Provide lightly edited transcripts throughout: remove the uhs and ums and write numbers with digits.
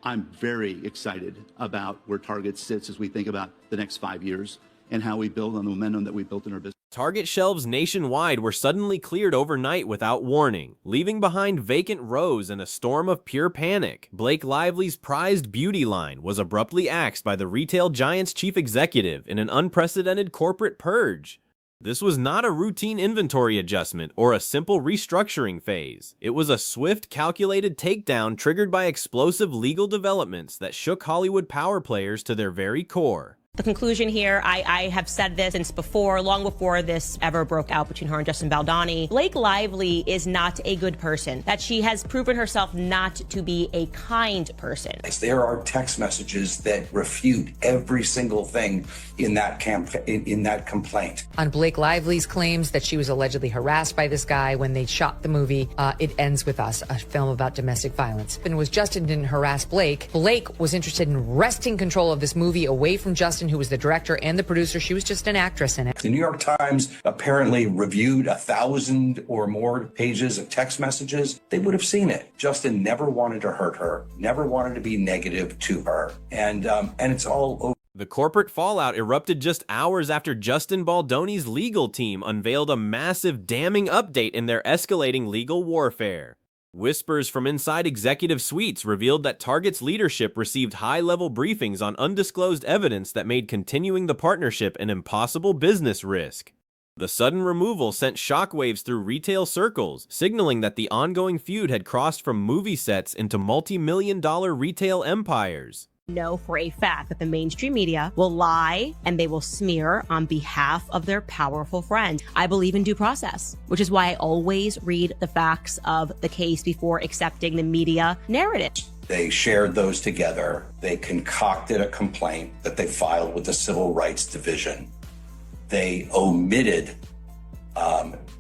I'm very excited about where Target sits as we think about the next 5 years and how we build on the momentum that we built in our business. Target shelves nationwide were suddenly cleared overnight without warning, leaving behind vacant rows in a storm of pure panic. Blake Lively's prized beauty line was abruptly axed by the retail giant's chief executive in an unprecedented corporate purge. This was not a routine inventory adjustment or a simple restructuring phase. It was a swift, calculated takedown triggered by explosive legal developments that shook Hollywood power players to their very core. The conclusion here, I have said this since before, long before this ever broke out between her and Justin Baldoni. Blake Lively is not a good person, that she has proven herself not to be a kind person. There are text messages that refute every single thing in that complaint. On Blake Lively's claims that she was allegedly harassed by this guy when they shot the movie, It Ends With Us, a film about domestic violence. And it was Justin didn't harass Blake. Blake was interested in wresting control of this movie away from Justin, who was the director and the producer. She was just an actress in it. The New York Times apparently reviewed 1,000 or more pages of text messages. They would have seen it. Justin never wanted to hurt her, never wanted to be negative to her. And it's all over. The corporate fallout erupted just hours after Justin Baldoni's legal team unveiled a massive, damning update in their escalating legal warfare. Whispers from inside executive suites revealed that Target's leadership received high-level briefings on undisclosed evidence that made continuing the partnership an impossible business risk. The sudden removal sent shockwaves through retail circles, signaling that the ongoing feud had crossed from movie sets into multi-million-dollar retail empires. Know for a fact that the mainstream media will lie and they will smear on behalf of their powerful friend. I believe in due process, which is why I always read the facts of the case before accepting the media narrative. They shared those together. They concocted a complaint that they filed with the Civil Rights Division. They omitted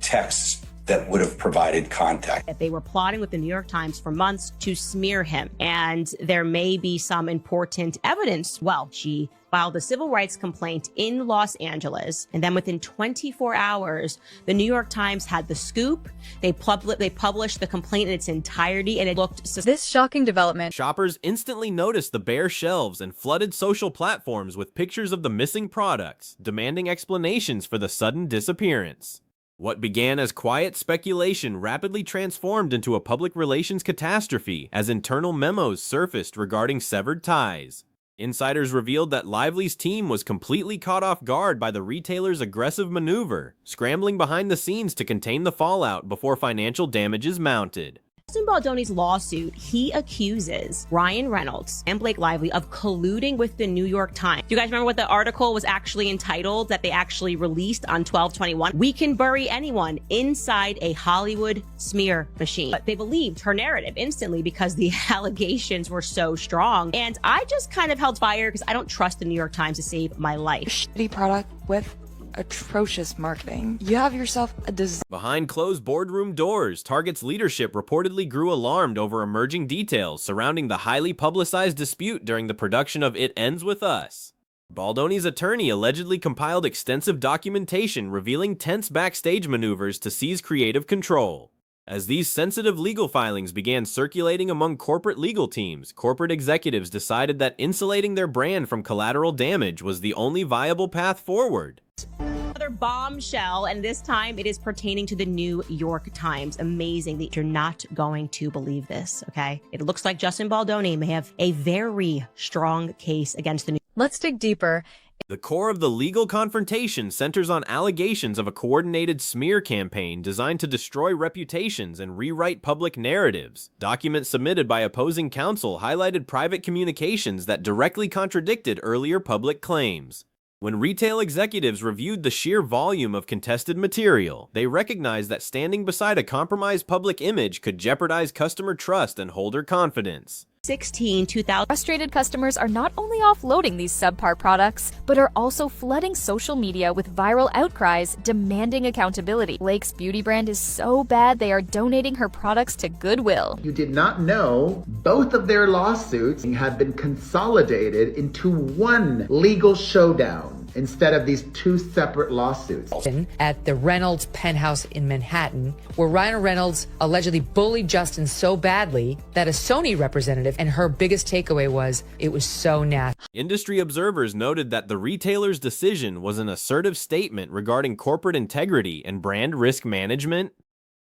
texts that would have provided contact. They were plotting with the New York Times for months to smear him, and there may be some important evidence. Well, she filed a civil rights complaint in Los Angeles, and then within 24 hours, the New York Times had the scoop. They published the complaint in its entirety, and it looked... This shocking development. Shoppers instantly noticed the bare shelves and flooded social platforms with pictures of the missing products, demanding explanations for the sudden disappearance. What began as quiet speculation rapidly transformed into a public relations catastrophe as internal memos surfaced regarding severed ties. Insiders revealed that Lively's team was completely caught off guard by the retailer's aggressive maneuver, scrambling behind the scenes to contain the fallout before financial damages mounted. Justin Baldoni's lawsuit, he accuses Ryan Reynolds and Blake Lively of colluding with the New York Times. Do you guys remember what the article was actually entitled that they actually released on 12/21? We can bury anyone inside a Hollywood smear machine. But they believed her narrative instantly because the allegations were so strong. And I just kind of held fire because I don't trust the New York Times to save my life. Shitty product with atrocious marketing. You have yourself a Behind closed boardroom doors, Target's leadership reportedly grew alarmed over emerging details surrounding the highly publicized dispute during the production of It Ends With Us. Baldoni's attorney allegedly compiled extensive documentation revealing tense backstage maneuvers to seize creative control. As these sensitive legal filings began circulating among corporate legal teams, corporate executives decided that insulating their brand from collateral damage was the only viable path forward. Another bombshell, and this time it is pertaining to the New York Times. Amazing that you're not going to believe this, okay? It looks like Justin Baldoni may have a very strong case against the New. Let's dig deeper. The core of the legal confrontation centers on allegations of a coordinated smear campaign designed to destroy reputations and rewrite public narratives. Documents submitted by opposing counsel highlighted private communications that directly contradicted earlier public claims. When retail executives reviewed the sheer volume of contested material, they recognized that standing beside a compromised public image could jeopardize customer trust and holder confidence. 2000. Frustrated customers are not only offloading these subpar products, but are also flooding social media with viral outcries demanding accountability. Blake's beauty brand is so bad they are donating her products to Goodwill. You did not know both of their lawsuits had been consolidated into one legal showdown. instead of these two separate lawsuits. At the Reynolds penthouse in Manhattan, where Ryan Reynolds allegedly bullied Justin so badly that a Sony representative, and her biggest takeaway was, it was so nasty. Industry observers noted that the retailer's decision was an assertive statement regarding corporate integrity and brand risk management.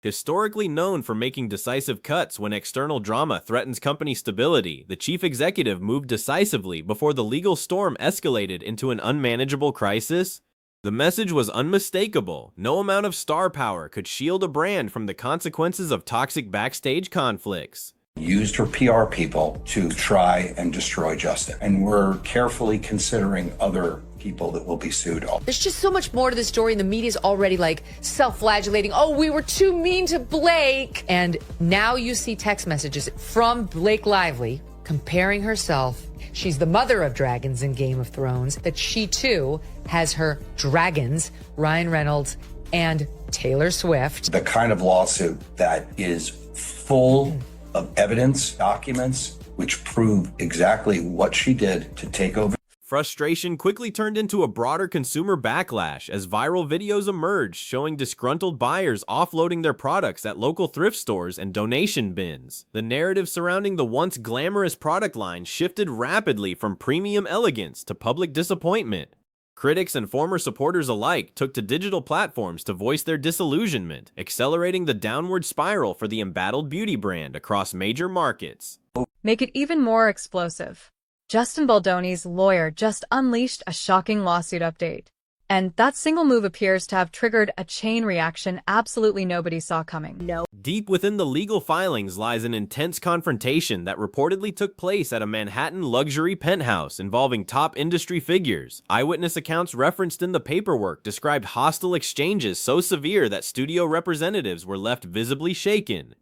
Historically known for making decisive cuts when external drama threatens company stability, the chief executive moved decisively before the legal storm escalated into an unmanageable crisis. The message was unmistakable. No amount of star power could shield a brand from the consequences of toxic backstage conflicts. Used her PR people to try and destroy Justin. And we're carefully considering other people that will be sued. There's just so much more to the story, and the media's already like self-flagellating. Oh, we were too mean to Blake. And now you see text messages from Blake Lively comparing herself. She's the mother of dragons in Game of Thrones, that she too has her dragons, Ryan Reynolds and Taylor Swift. The kind of lawsuit that is full of evidence, documents, which prove exactly what she did to take over. Frustration quickly turned into a broader consumer backlash as viral videos emerged showing disgruntled buyers offloading their products at local thrift stores and donation bins. The narrative surrounding the once glamorous product line shifted rapidly from premium elegance to public disappointment. Critics and former supporters alike took to digital platforms to voice their disillusionment, accelerating the downward spiral for the embattled beauty brand across major markets. Make it even more explosive. Justin Baldoni's lawyer just unleashed a shocking lawsuit update. And that single move appears to have triggered a chain reaction absolutely nobody saw coming. No. Deep within the legal filings lies an intense confrontation that reportedly took place at a Manhattan luxury penthouse involving top industry figures. Eyewitness accounts referenced in the paperwork described hostile exchanges so severe that studio representatives were left visibly shaken.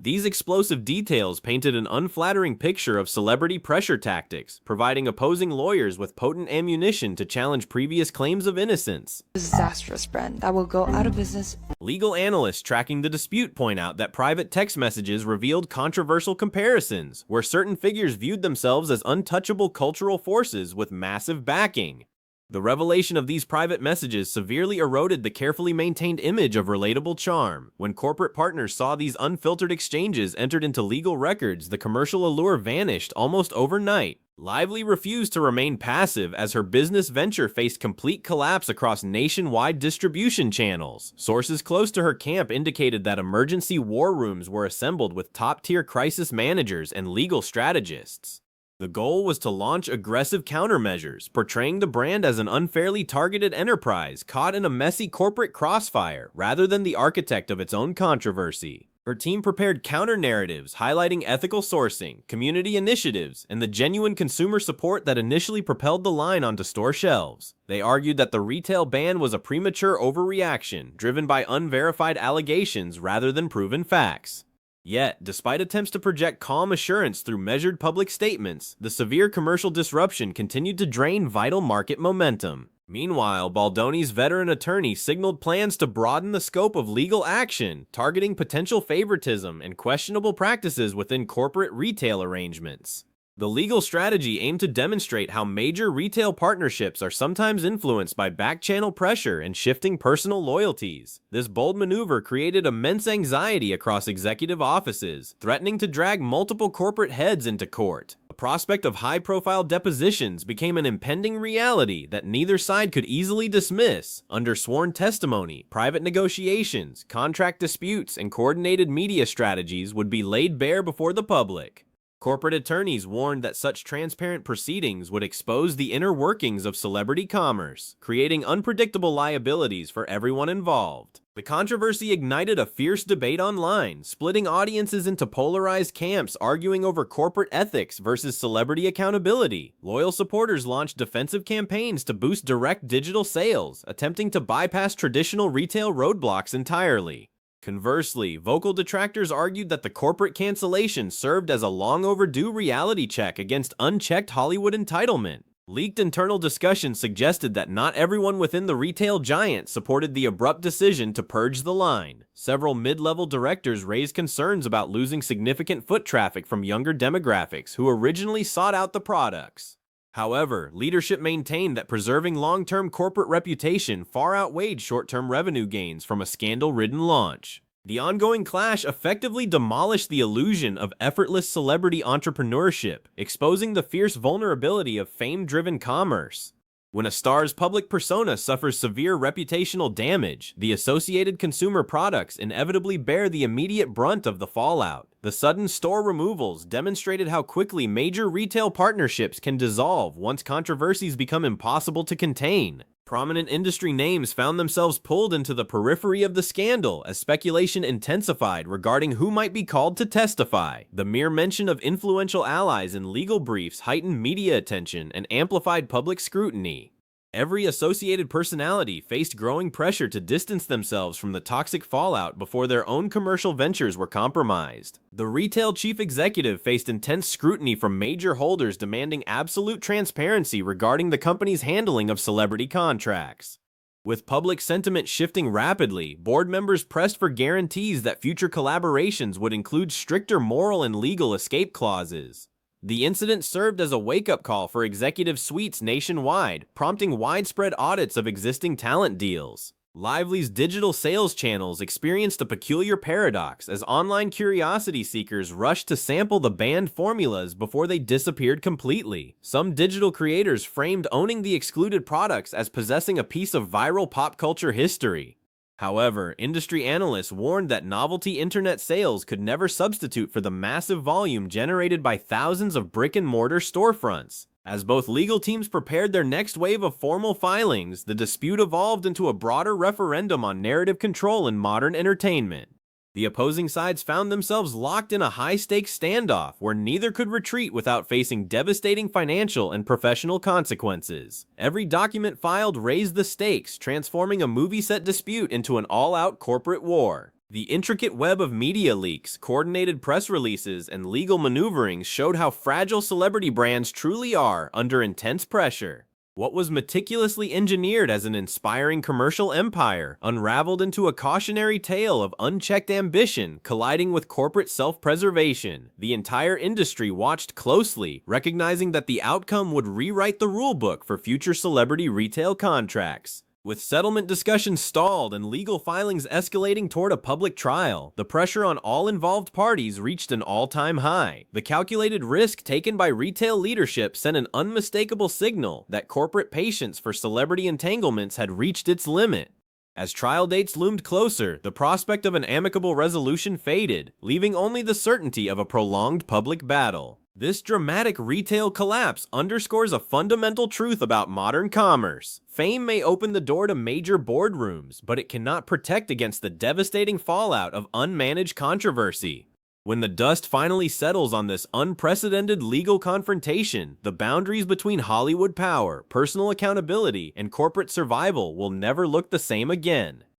These explosive details painted an unflattering picture of celebrity pressure tactics, providing opposing lawyers with potent ammunition to challenge previous claims of innocence. Disastrous brand that will go out of business. Legal analysts tracking the dispute point out that private text messages revealed controversial comparisons, where certain figures viewed themselves as untouchable cultural forces with massive backing. The revelation of these private messages severely eroded the carefully maintained image of relatable charm. When corporate partners saw these unfiltered exchanges entered into legal records, the commercial allure vanished almost overnight. Lively refused to remain passive as her business venture faced complete collapse across nationwide distribution channels. Sources close to her camp indicated that emergency war rooms were assembled with top-tier crisis managers and legal strategists. The goal was to launch aggressive countermeasures, portraying the brand as an unfairly targeted enterprise caught in a messy corporate crossfire rather than the architect of its own controversy. Her team prepared counter-narratives highlighting ethical sourcing, community initiatives, and the genuine consumer support that initially propelled the line onto store shelves. They argued that the retail ban was a premature overreaction, driven by unverified allegations rather than proven facts. Yet, despite attempts to project calm assurance through measured public statements, the severe commercial disruption continued to drain vital market momentum. Meanwhile, Baldoni's veteran attorney signaled plans to broaden the scope of legal action, targeting potential favoritism and questionable practices within corporate retail arrangements. The legal strategy aimed to demonstrate how major retail partnerships are sometimes influenced by back-channel pressure and shifting personal loyalties. This bold maneuver created immense anxiety across executive offices, threatening to drag multiple corporate heads into court. The prospect of high-profile depositions became an impending reality that neither side could easily dismiss. Under sworn testimony, private negotiations, contract disputes, and coordinated media strategies would be laid bare before the public. Corporate attorneys warned that such transparent proceedings would expose the inner workings of celebrity commerce, creating unpredictable liabilities for everyone involved. The controversy ignited a fierce debate online, splitting audiences into polarized camps arguing over corporate ethics versus celebrity accountability. Loyal supporters launched defensive campaigns to boost direct digital sales, attempting to bypass traditional retail roadblocks entirely. Conversely, vocal detractors argued that the corporate cancellation served as a long overdue reality check against unchecked Hollywood entitlement. Leaked internal discussions suggested that not everyone within the retail giant supported the abrupt decision to purge the line. Several mid-level directors raised concerns about losing significant foot traffic from younger demographics who originally sought out the products. However, leadership maintained that preserving long-term corporate reputation far outweighed short-term revenue gains from a scandal-ridden launch. The ongoing clash effectively demolished the illusion of effortless celebrity entrepreneurship, exposing the fierce vulnerability of fame-driven commerce. When a star's public persona suffers severe reputational damage, the associated consumer products inevitably bear the immediate brunt of the fallout. The sudden store removals demonstrated how quickly major retail partnerships can dissolve once controversies become impossible to contain. Prominent industry names found themselves pulled into the periphery of the scandal as speculation intensified regarding who might be called to testify. The mere mention of influential allies in legal briefs heightened media attention and amplified public scrutiny. Every associated personality faced growing pressure to distance themselves from the toxic fallout before their own commercial ventures were compromised. The retail chief executive faced intense scrutiny from major holders demanding absolute transparency regarding the company's handling of celebrity contracts. With public sentiment shifting rapidly, board members pressed for guarantees that future collaborations would include stricter moral and legal escape clauses. The incident served as a wake-up call for executive suites nationwide, prompting widespread audits of existing talent deals. Lively's digital sales channels experienced a peculiar paradox as online curiosity seekers rushed to sample the banned formulas before they disappeared completely. Some digital creators framed owning the excluded products as possessing a piece of viral pop culture history. However, industry analysts warned that novelty internet sales could never substitute for the massive volume generated by thousands of brick-and-mortar storefronts. As both legal teams prepared their next wave of formal filings, the dispute evolved into a broader referendum on narrative control in modern entertainment. The opposing sides found themselves locked in a high-stakes standoff where neither could retreat without facing devastating financial and professional consequences. Every document filed raised the stakes, transforming a movie set dispute into an all-out corporate war. The intricate web of media leaks, coordinated press releases, and legal maneuverings showed how fragile celebrity brands truly are under intense pressure. What was meticulously engineered as an inspiring commercial empire unraveled into a cautionary tale of unchecked ambition colliding with corporate self-preservation. The entire industry watched closely, recognizing that the outcome would rewrite the rulebook for future celebrity retail contracts. With settlement discussions stalled and legal filings escalating toward a public trial, the pressure on all involved parties reached an all-time high. The calculated risk taken by retail leadership sent an unmistakable signal that corporate patience for celebrity entanglements had reached its limit. As trial dates loomed closer, the prospect of an amicable resolution faded, leaving only the certainty of a prolonged public battle. This dramatic retail collapse underscores a fundamental truth about modern commerce. Fame may open the door to major boardrooms, but it cannot protect against the devastating fallout of unmanaged controversy. When the dust finally settles on this unprecedented legal confrontation, the boundaries between Hollywood power, personal accountability, and corporate survival will never look the same again.